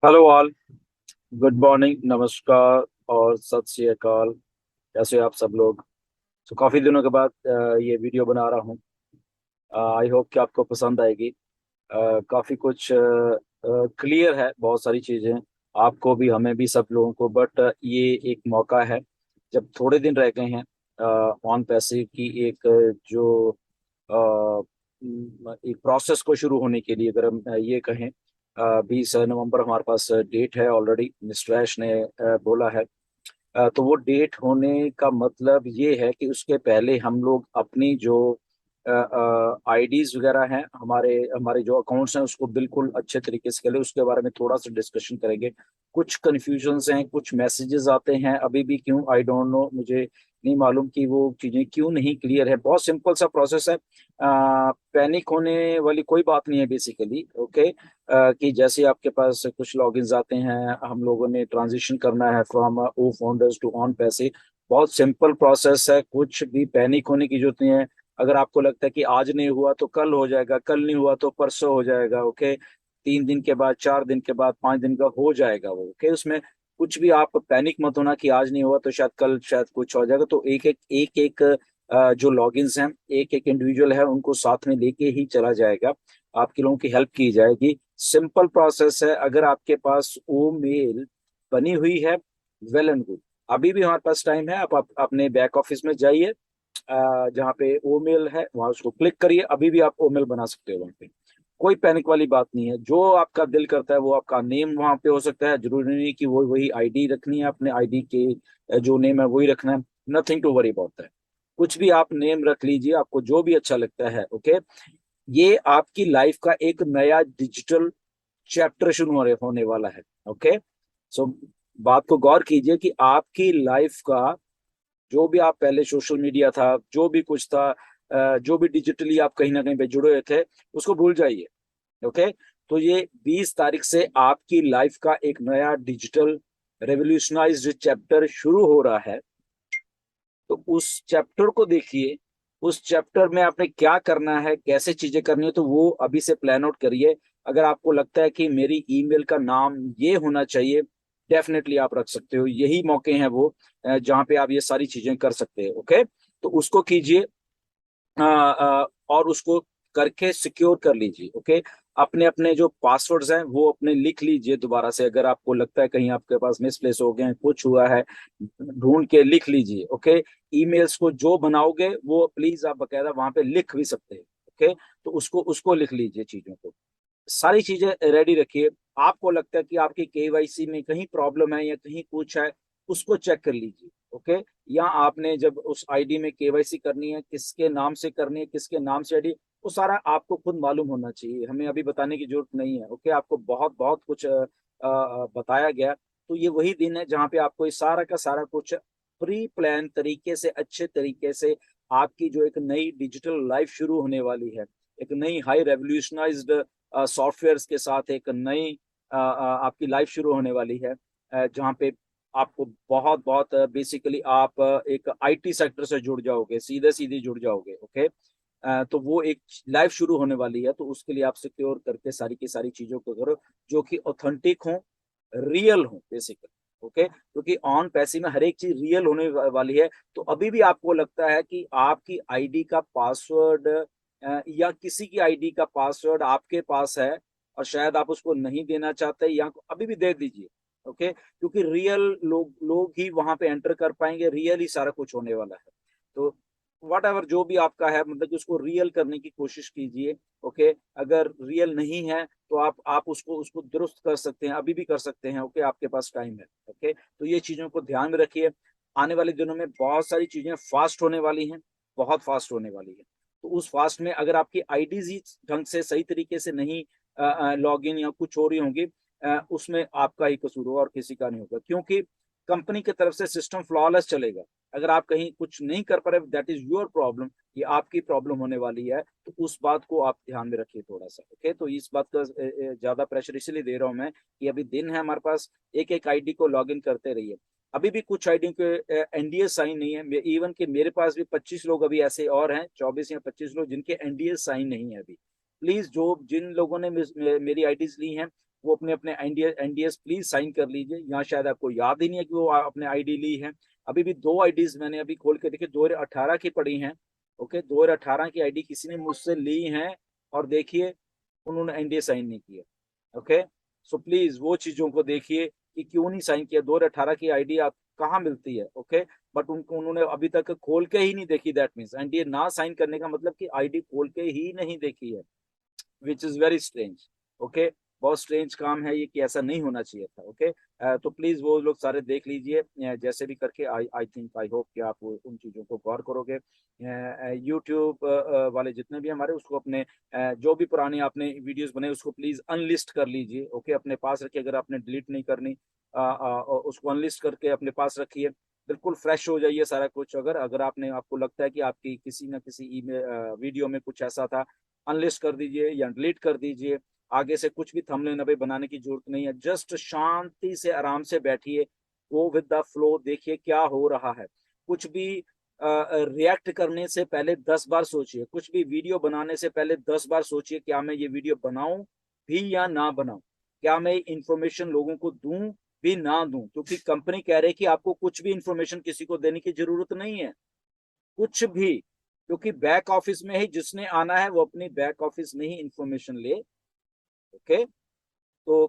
Hello all. Good morning, नमस्कार और सत श्री अकाल। कैसे हो आप सब लोग? तो काफ़ी दिनों के बाद ये वीडियो बना रहा हूँ। आई होप कि आपको पसंद आएगी। काफ़ी कुछ क्लियर है, बहुत सारी चीज़ें आपको भी हमें भी सब लोगों को। बट ये एक मौका है जब थोड़े दिन रह गए हैं ऑन पैसे की एक जो एक प्रोसेस को शुरू होने के लिए, अगर हम ये कहें। 20 नवंबर हमारे पास डेट है, ऑलरेडी मिस्टर ऐश ने बोला है। तो वो डेट होने का मतलब ये है कि उसके पहले हम लोग अपनी जो आईडीज वगैरह हैं, हमारे हमारे जो अकाउंट्स हैं, उसको बिल्कुल अच्छे तरीके से करें। उसके बारे में थोड़ा सा डिस्कशन करेंगे। कुछ कन्फ्यूजन्स हैं, कुछ मैसेजेस आते हैं अभी भी, क्यों आई डोंट नो, मुझे नहीं मालूम कि वो चीज़ें क्यों नहीं क्लियर है। बहुत सिंपल सा प्रोसेस है। पैनिक होने वाली कोई बात नहीं है बेसिकली। ओके। कि जैसे आपके पास कुछ लॉगिन्स आते हैं, हम लोगों ने ट्रांजिशन करना है from O founders to on पैसे। बहुत सिंपल प्रोसेस है, कुछ भी पैनिक होने की जरूरत नहीं है। अगर आपको लगता है कि आज नहीं हुआ तो कल हो जाएगा, कल नहीं हुआ तो परसों हो जाएगा, ओके। 3 दिन के बाद, 4 दिन के बाद, 5 दिन का हो जाएगा वो, ओके। उसमें कुछ भी आप पैनिक मत होना कि आज नहीं हुआ तो शायद कल शायद कुछ हो जाएगा। तो एक एक जो लॉगिन्स हैं, एक एक इंडिविजुअल है, उनको साथ में लेके ही चला जाएगा। आपके लोगों की हेल्प की जाएगी। सिंपल प्रोसेस है। अगर आपके पास वो मेल बनी हुई है, वेल एंड गुड। अभी भी हमारे पास टाइम है। आप अपने बैक ऑफिस में जाइए, जहाँ पे ओ मेल है वहां उसको क्लिक करिए। अभी भी आप ओ मेल बना सकते हो वहाँ पे। कोई पैनिक वाली बात नहीं है। जो आपका दिल करता है वो आपका नेम वहां पे हो सकता है। जरूरी नहीं कि वो वही आईडी रखनी है। अपने आईडी के जो नेम है वही रखना है। Nothing to worry about that. कुछ भी आप नेम रख लीजिए, आपको जो भी अच्छा लगता है, ओके। ये आपकी लाइफ का एक नया डिजिटल चैप्टर शुरू होने वाला है, ओके। सो बात को गौर कीजिए कि आपकी लाइफ का जो भी आप पहले सोशल मीडिया था, जो भी कुछ था, जो भी डिजिटली आप कहीं ना कहीं पे जुड़े हुए थे, उसको भूल जाइए, ओके। तो ये 20 तारीख से आपकी लाइफ का एक नया डिजिटल रेवोल्यूशनाइज्ड चैप्टर शुरू हो रहा है। तो उस चैप्टर को देखिए। उस चैप्टर में आपने क्या करना है, कैसे चीजें करनी है, तो वो अभी से प्लान आउट करिए। अगर आपको लगता है कि मेरी ईमेल का नाम ये होना चाहिए, डेफिनेटली आप रख सकते हो। यही मौके हैं वो जहाँ पे आप ये सारी चीजें कर सकते हैं, ओके। तो उसको कीजिए। और उसको करके सिक्योर कर लीजिए, ओके। अपने अपने जो पासवर्ड्स हैं वो अपने लिख लीजिए दोबारा से। अगर आपको लगता है कहीं आपके पास मिसप्लेस हो गए हैं, कुछ हुआ है, ढूंढ के लिख लीजिए, ओके। ईमेल्स को जो बनाओगे वो प्लीज आप बकायदा वहां पे लिख भी सकते हैं, ओके। तो उसको उसको लिख लीजिए, चीजों को, सारी चीजें रेडी रखिए। आपको लगता है कि आपकी केवाईसी में कहीं प्रॉब्लम है या कहीं कुछ है, उसको चेक कर लीजिए, ओके। या आपने जब उस आईडी में केवाईसी करनी है, किसके नाम से करनी है, किसके नाम से आईडी, वो सारा आपको खुद मालूम होना चाहिए। हमें अभी बताने की जरूरत नहीं है, ओके। आपको बहुत बहुत कुछ बताया गया। तो ये वही दिन है जहाँ पे आपको ये सारा का सारा कुछ प्री प्लान तरीके से, अच्छे तरीके से, आपकी जो एक नई डिजिटल लाइफ शुरू होने वाली है, एक नई हाई रेवोल्यूशनाइज्ड सॉफ्टवेयर्स के साथ एक नई आपकी लाइफ शुरू होने वाली है। जहाँ पे आपको बहुत बहुत बेसिकली आप एक आईटी सेक्टर से जुड़ जाओगे, सीधे सीधे जुड़ जाओगे, ओके। तो वो एक लाइफ शुरू होने वाली है। तो उसके लिए आप सिक्योर करके सारी की सारी चीजों को करो जो कि ऑथेंटिक हो, रियल हो बेसिकली, ओके। क्योंकि ऑन पैसे में हर एक चीज रियल होने वाली है। तो अभी भी आपको लगता है कि आपकी आईडी का पासवर्ड या किसी की आईडी का पासवर्ड आपके पास है और शायद आप उसको नहीं देना चाहते, या अभी भी दे दीजिए, ओके। क्योंकि रियल लोग ही वहां पे एंटर कर पाएंगे, रियल ही सारा कुछ होने वाला है। तो वट एवर जो भी आपका है, मतलब कि उसको रियल करने की कोशिश कीजिए, ओके। अगर रियल नहीं है तो आप उसको उसको दुरुस्त कर सकते हैं, अभी भी कर सकते हैं, ओके। आपके पास टाइम है, ओके। तो ये चीजों को ध्यान में रखिए। आने वाले दिनों में बहुत सारी चीजें फास्ट होने वाली हैं, बहुत फास्ट होने वाली है। तो उस फास्ट में अगर आपकी आईडीज ही ढंग से सही तरीके से नहीं लॉग इन या कुछ हो रही होंगी, उसमें आपका ही कसूर होगा और किसी का नहीं होगा। क्योंकि कंपनी की तरफ से सिस्टम फ्लॉलेस चलेगा। अगर आप कहीं कुछ नहीं कर पा रहे, दैट इज योर प्रॉब्लम, ये आपकी प्रॉब्लम होने वाली है। तो उस बात को आप ध्यान में रखिए थोड़ा सा, ओके। तो इस बात का ज्यादा प्रेशर इसलिए दे रहा हूं मैं कि अभी दिन है हमारे पास। एक एक आईडी को लॉग इन करते रहिए। अभी भी कुछ आईडी के एनडीए साइन नहीं है। इवन कि मेरे पास भी 25 लोग अभी ऐसे और हैं, 24 या 25 लोग जिनके एनडीए साइन नहीं है अभी। प्लीज जो जिन लोगों ने मेरी आईडीज ली हैं, वो अपने अपने एनडीएस प्लीज साइन कर लीजिए। यहाँ शायद आपको याद ही नहीं है कि वो अपने आईडी ली है। अभी भी 2 आईडीज मैंने अभी खोल के देखे, 2018 की पड़ी हैं। ओके, 2018 की आईडी किसी ने मुझसे ली है, और देखिए उन्होंने एनडीए साइन नहीं किया। ओके, सो प्लीज वो चीजों को देखिए कि क्यों नहीं साइन किया। 2018 की आईडी आप कहाँ मिलती है? ओके, बट उनको उन्होंने अभी तक खोल के ही नहीं देखी। दैट मीन्स एनडीए ना साइन करने का मतलब कि आईडी खोल के ही नहीं देखी है, which is very strange. Okay, बहुत स्ट्रेंज काम है ये, कि ऐसा नहीं होना चाहिए था। ओके, तो प्लीज वो लोग सारे देख लीजिए, जैसे भी करके। आई आई थिंक, आई होप कि आप उन चीजों को गौर करोगे। यूट्यूब वाले जितने भी हमारे, उसको अपने जो भी पुराने आपने वीडियोस बने उसको प्लीज अनलिस्ट कर लीजिए। ओके, अपने पास रखिए। अगर आपने डिलीट नहीं करनी, उसको अनलिस्ट करके अपने पास रखिए। बिल्कुल फ्रेश हो जाइए सारा कुछ। अगर अगर आपने आपको लगता है कि आपकी किसी न किसी वीडियो में कुछ ऐसा था, अनलिस्ट कर दीजिए या डिलीट कर दीजिए। आगे से कुछ भी थंबनेल नंबर बनाने की जरूरत नहीं है। जस्ट शांति से आराम से बैठिए, गो विद द फ्लो, देखिए क्या हो रहा है। कुछ भी रिएक्ट करने से पहले 10 बार सोचिए। कुछ भी वीडियो बनाने से पहले 10 बार सोचिए, क्या मैं ये वीडियो बनाऊं भी या ना बनाऊं, क्या मैं इंफॉर्मेशन लोगों को दूं भी ना दूं। क्योंकि कंपनी कह रही है कि आपको कुछ भी इंफॉर्मेशन किसी को देने की जरूरत नहीं है, कुछ भी। क्योंकि बैक ऑफिस में ही जिसने आना है वो अपनी बैक ऑफिस में ही इंफॉर्मेशन ले। ओके, तो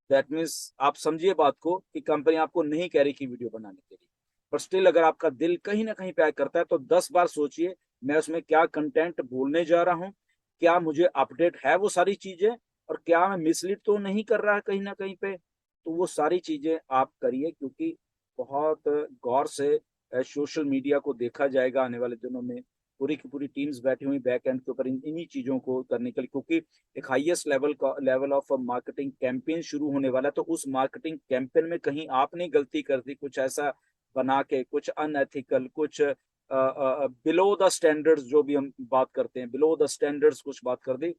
दैट मीन्स आप समझिए बात को, कि कंपनी आपको नहीं कह रही कि वीडियो बनाने के लिए। पर स्टिल अगर आपका दिल कहीं ना कहीं पैक करता है, तो 10 बार सोचिए मैं उसमें क्या कंटेंट बोलने जा रहा हूँ, क्या मुझे अपडेट है वो सारी चीजें, और क्या मैं मिसलीड तो नहीं कर रहा है कहीं ना कहीं पे। तो वो सारी चीजें आप करिए, क्योंकि बहुत गौर से सोशल मीडिया को देखा जाएगा आने वाले दिनों में। पूरी की पूरी टीम्स बैठी हुई बैक एंड के ऊपर इन्हीं चीजों को करने के लिए, क्योंकि एक हाईएस्ट लेवल का लेवल ऑफ मार्केटिंग कैंपेन शुरू होने वाला है। तो उस मार्केटिंग कैंपेन में कहीं आपने गलती कर दी, कुछ ऐसा बना के, कुछ अनएथिकल, कुछ बिलो द स्टैंडर्ड्स, जो भी हम बात करते हैं बिलो द स्टैंडर्ड्स, कुछ बात कर दी,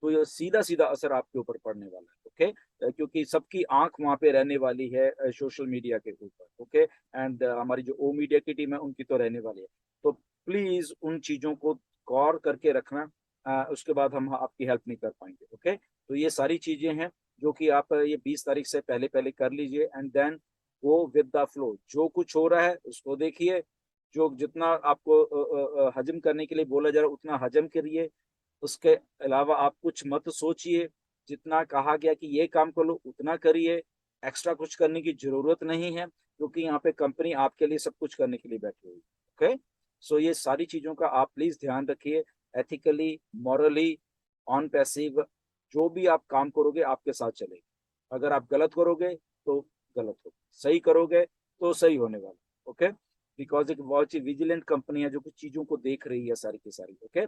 तो ये सीधा सीधा असर आपके ऊपर पड़ने वाला है। ओके, क्योंकि सबकी आंख वहां पे रहने वाली है सोशल मीडिया के ऊपर। ओके, एंड हमारी जो ओ मीडिया की टीम है उनकी तो रहने वाली है। तो प्लीज उन चीजों को गौर करके रखना, उसके बाद हम आपकी हेल्प नहीं कर पाएंगे। ओके, तो ये सारी चीजें हैं जो कि आप ये 20 तारीख से पहले पहले कर लीजिए, and then go with the flow. जो कुछ हो रहा है उसको देखिए, जो जितना आपको हजम करने के लिए बोला जा रहा है उतना हजम करिए। उसके अलावा आप कुछ मत सोचिए, जितना कहा गया कि ये काम कर लो उतना करिए। एक्स्ट्रा कुछ करने की जरूरत नहीं है, क्योंकि यहाँ पे कंपनी आपके लिए सब कुछ करने के लिए बैठी हुई है। ओके, सो ये सारी चीजों का आप प्लीज ध्यान रखिए। एथिकली, मॉरली, ऑन पैसिव, जो भी आप काम करोगे आपके साथ चलेगा। अगर आप गलत करोगे तो गलत होगा, सही करोगे तो सही होने वाला। ओके, बिकॉज एक बहुत ही विजिलेंट कंपनी है जो कुछ चीजों को देख रही है सारी की सारी। Okay,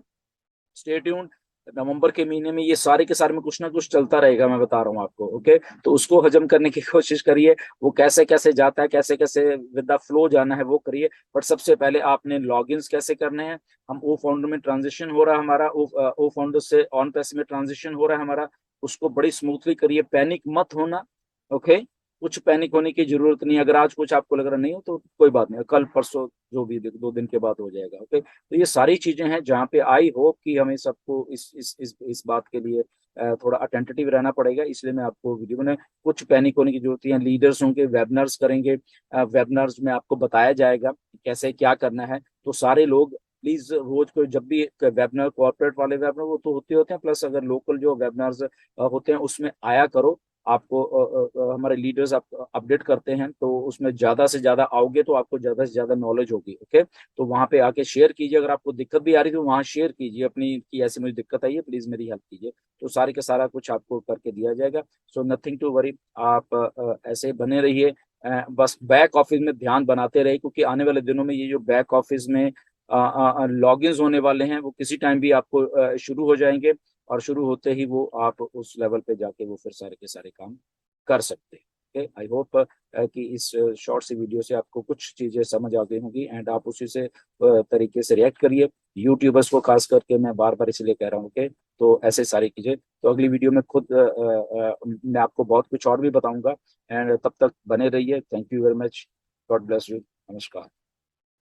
stay tuned. नवंबर के महीने में ये सारे के सारे में कुछ ना कुछ चलता रहेगा, मैं बता रहा हूँ आपको। ओके, तो उसको हजम करने की कोशिश करिए। वो कैसे कैसे जाता है, कैसे कैसे विद द फ्लो जाना है वो करिए। बट सबसे पहले आपने लॉगिन्स कैसे करने हैं। हम ओ फाउंडर में ट्रांजिशन हो रहा है हमारा, ओ फाउंडर से ऑन पैसे में ट्रांजिशन हो रहा है हमारा, उसको बड़ी स्मूथली करिए। पैनिक मत होना। ओके, कुछ पैनिक होने की जरूरत नहीं। अगर आज कुछ आपको लग रहा नहीं हो तो कोई बात नहीं, कल परसों जो भी 2 दिन के बाद हो जाएगा। ओके, तो ये सारी चीजें हैं जहाँ पे आई होप कि हमें सबको इस बात के लिए थोड़ा अटेंटिव रहना पड़ेगा। इसलिए मैं आपको वीडियो में, कुछ पैनिक होने की जरूरत नहीं है। लीडर्स होंगे, वेबिनार्स करेंगे, वेबिनार्स में आपको बताया जाएगा कैसे क्या करना है। तो सारे लोग प्लीज रोज को जब भी वेबिनार, कॉर्पोरेट वाले वेबिनार वो तो होते हैं, प्लस अगर लोकल जो वेबिनार्स होते हैं उसमें आया करो। आपको हमारे लीडर्स आप अपडेट करते हैं, तो उसमें ज्यादा से ज्यादा आओगे तो आपको ज्यादा से ज्यादा नॉलेज होगी। ओके, तो वहां पे आके शेयर कीजिए। अगर आपको दिक्कत भी आ रही है तो वहां शेयर कीजिए अपनी, कि ऐसी मुझे दिक्कत आई है, प्लीज मेरी हेल्प कीजिए। तो सारे का सारा कुछ आपको करके दिया जाएगा। So nothing to worry. आप ऐसे बने रहिए। बस बैक ऑफिस में ध्यान बनाते रहे, क्योंकि आने वाले दिनों में ये जो बैक ऑफिस में लॉगिन्स होने वाले हैं वो किसी टाइम भी आपको शुरू हो जाएंगे, और शुरू होते ही वो आप उस लेवल पे जाके वो फिर सारे के सारे काम कर सकते हैं। ओके, आई होप कि इस शॉर्ट सी वीडियो से आपको कुछ चीजें समझ आ गई होंगी, एंड आप उसी से तरीके से रिएक्ट करिए। यूट्यूबर्स को खास करके मैं बार बार इसलिए कह रहा हूँ। ओके, तो ऐसे सारी चीजें तो अगली वीडियो में खुद मैं आपको बहुत कुछ और भी बताऊंगा। एंड तब तक बने रहिए। Thank you very much. God bless you. नमस्कार।